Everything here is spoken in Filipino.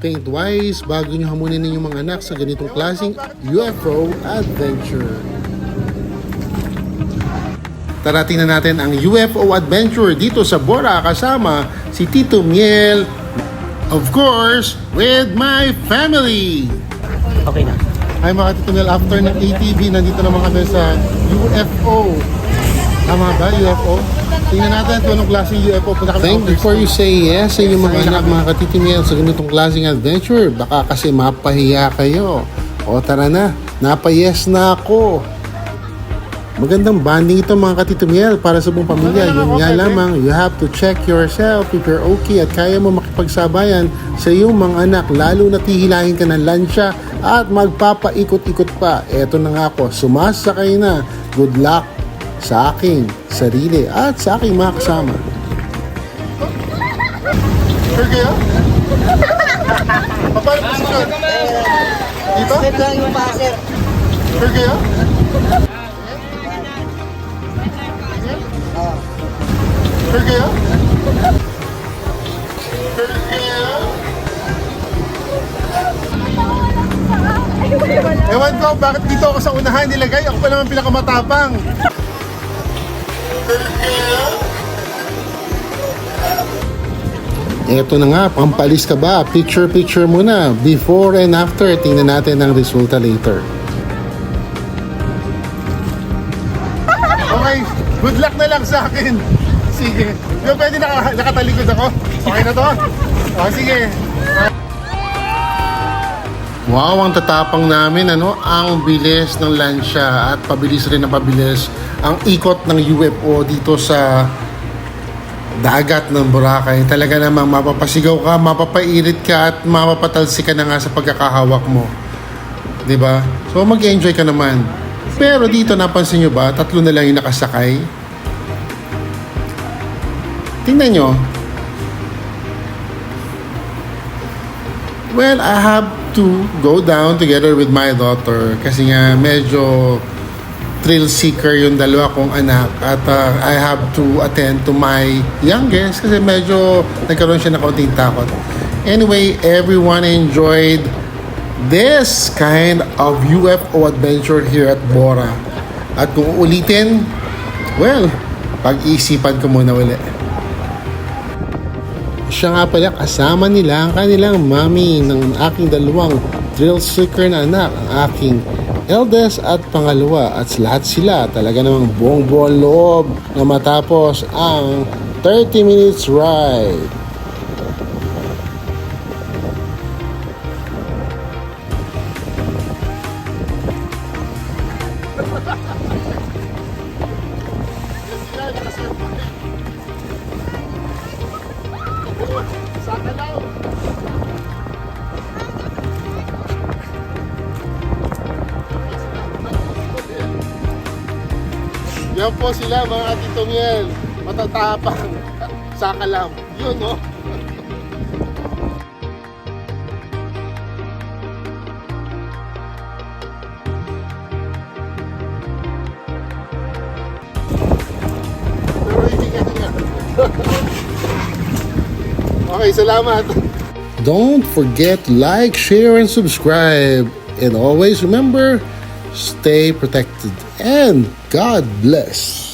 think twice bago nyo hamunin ninyong mga anak sa ganitong klaseng UFO adventure. Tara tingnan natin ang UFO adventure dito sa Bora kasama si Tito Miel, of course, with my family. Okay na. Ay mga Tito Miel, after ng ATV, nandito naman kami sa UFO. Tama ba, UFO? Tingnan natin kung anong klaseng UFO. Think before you say yes sa inyong mga anak, mga Tito Miel, sa ganitong klaseng adventure. Baka kasi mapahiya kayo. O tara na, napayes na ako. Magandang banding ito mga Tito Miel para sa buong pamilya. Yun nga lamang, you have to check yourself if you're okay at kaya mo makipagsabayan sa iyong mga anak, lalo na tihilahin ka ng lansya at magpapaikot-ikot pa. Eto na nga ako, sumasakay na. Good luck sa aking sarili at sa aking mga kasama. Sure kayo? Paano po sunod? Dito? Step lang yung pa, sir. Sure kayo? Sure kayo? Sure kayo? Ewan ko, bakit dito ako sa unahan nilagay? Ako pa naman pinakamatapang. Sure kayo? Eto na nga, pampalis ka ba? Picture muna. Before and after, tingnan natin ang resulta later. Okay, good luck na lang sa akin. Sige. Di ba pwede nakatalikod ako? Okay na to? O, sige. Wow, ang tatapang namin, ano? Ang bilis ng lansya at pabilis rin na pabilis ang ikot ng UFO dito sa dagat ng Boracay. Talaga namang mapapasigaw ka, mapapairit ka at mapapatalsi ka na nga sa pagkakahawak mo. Diba? So mag-enjoy ka naman. Pero dito napansin nyo ba, 3 na lang yung nakasakay? Tingnan nyo. Well, I have to go down together with my daughter kasi nga medyo thrill seeker yung dalawa kong anak at I have to attend to my youngest kasi medyo nagkaroon siya ng kaunting takot. Anyway, everyone enjoyed this kind of UFO adventure here at Bora. At kung uulitin, well, pag-iisipan ko muna ulit. Siya nga pala kasama nila ang kanilang mami ng aking dalawang thrill seeker na anak, ang aking eldest at pangalawa, at lahat sila talaga namang buong-buong loob na matapos ang 30 minutes ride. Yan po sila mga Tito Miel, matatapang sa kalam. Yun, no? Pero hindi ka nga. Okay, salamat. Don't forget to like, share, and subscribe. And always remember, stay protected and God bless.